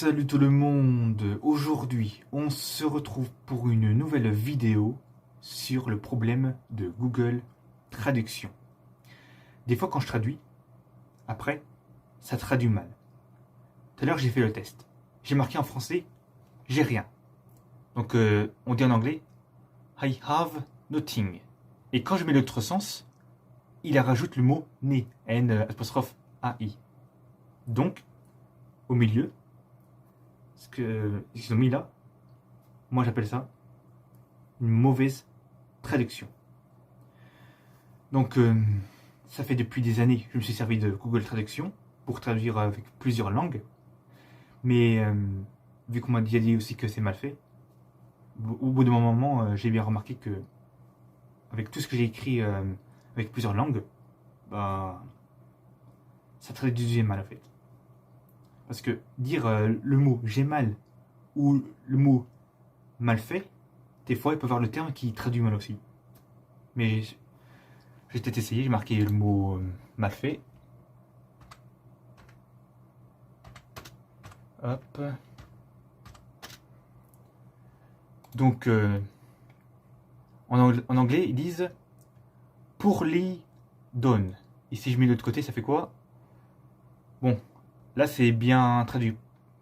Salut tout le monde, aujourd'hui on se retrouve pour une nouvelle vidéo sur le problème de Google Traduction. Des fois quand je traduis, après, ça traduit mal. Tout à l'heure j'ai fait le test. J'ai marqué en français, j'ai rien. Donc on dit en anglais, I have nothing. Et quand je mets l'autre sens, il rajoute le mot né, N'-A-I. Donc, au milieu, ce qu'ils ont mis là, moi j'appelle ça une mauvaise traduction. Donc ça fait depuis des années que je me suis servi de Google Traduction pour traduire avec plusieurs langues. Mais vu qu'on m'a déjà dit aussi que c'est mal fait, au bout d'un moment, j'ai bien remarqué que avec tout ce que j'ai écrit avec plusieurs langues, bah, ça traduisait mal en fait. Parce que dire le mot j'ai mal ou le mot mal fait, des fois il peut y avoir le terme qui traduit mal aussi. Mais j'ai peut-être essayé, j'ai marqué le mot mal fait. Hop. Donc en anglais ils disent poorly done. Et si je mets de l'autre côté, ça fait quoi? Bon, là c'est bien traduit,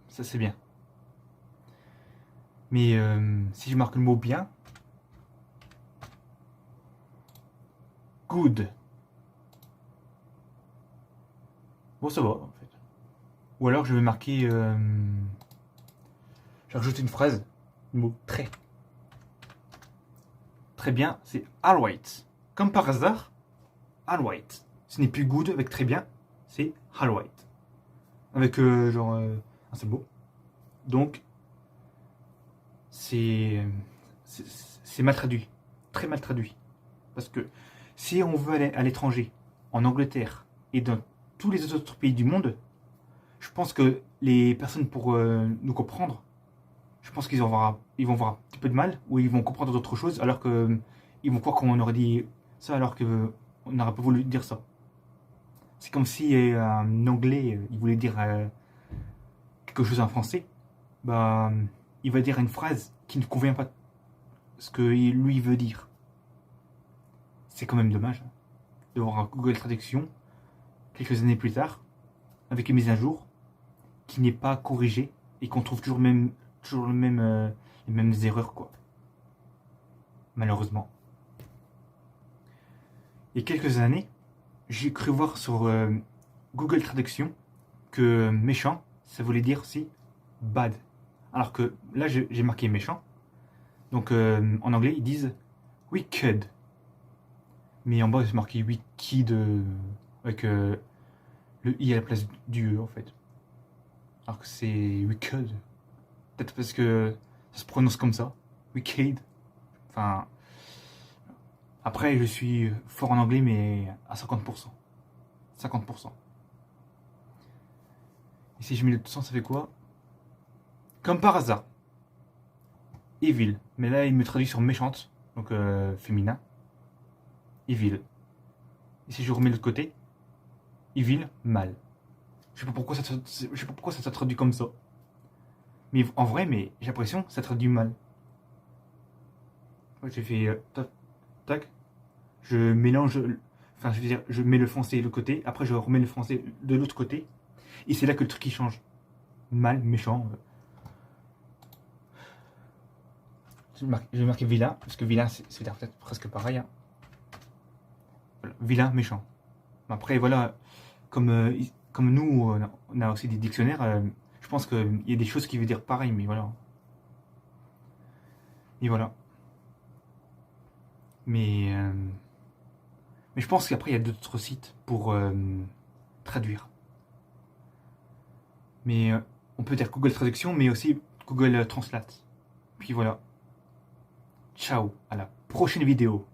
ça c'est bien. Mais si je marque le mot bien, good. Bon, ça va en fait. Ou alors je vais marquer. Je rajoute une phrase, le mot très. Très bien, c'est alright. Comme par hasard, alright. Ce n'est plus good avec très bien, c'est alright. Avec genre un seul mot. Donc, c'est mal traduit. Très mal traduit. Parce que si on veut aller à l'étranger, en Angleterre et dans tous les autres pays du monde, je pense que les personnes pour nous comprendre, je pense qu'ils vont avoir un petit peu de mal, ou ils vont comprendre d'autres choses, alors que ils vont croire qu'on aurait dit ça, alors qu'on n'aurait pas voulu dire ça. C'est comme si un anglais, il voulait dire quelque chose en français, bah, il va dire une phrase qui ne convient pas ce que lui veut dire. C'est quand même dommage de voir un Google Traduction quelques années plus tard, avec une mise à jour qui n'est pas corrigée et qu'on trouve toujours les mêmes erreurs, quoi. Malheureusement. Il y a quelques années, j'ai cru voir sur Google Traduction que méchant, ça voulait dire aussi bad. Alors que là, j'ai marqué méchant. Donc en anglais, ils disent wicked. Mais en bas, c'est marqué wicked avec le i à la place du e en fait. Alors que c'est wicked. Peut-être parce que ça se prononce comme ça. Wicked. Enfin. Après, je suis fort en anglais, mais à 50%. 50%. Et si je mets le sang, ça fait quoi? Comme par hasard. Evil. Mais là, il me traduit sur méchante. Donc féminin. Evil. Et si je remets de l'autre côté, evil, mal. Je sais pas pourquoi ça se traduit comme ça. Mais en vrai, mais j'ai l'impression que ça traduit mal. J'ai fait tac, tac. Je mélange. Enfin, je veux dire, je mets le français de l'autre côté. Après, je remets le français de l'autre côté. Et c'est là que le truc qui change. Mal, méchant. Je vais marquer vilain. Parce que vilain, c'est peut-être presque pareil. Hein. Voilà, vilain, méchant. Après, voilà. Comme nous, on a aussi des dictionnaires. Je pense qu'il y a des choses qui veulent dire pareil, mais voilà. Et voilà. Mais je pense qu'après, il y a d'autres sites pour traduire. Mais on peut dire Google Traduction, mais aussi Google Translate. Puis voilà. Ciao, à la prochaine vidéo.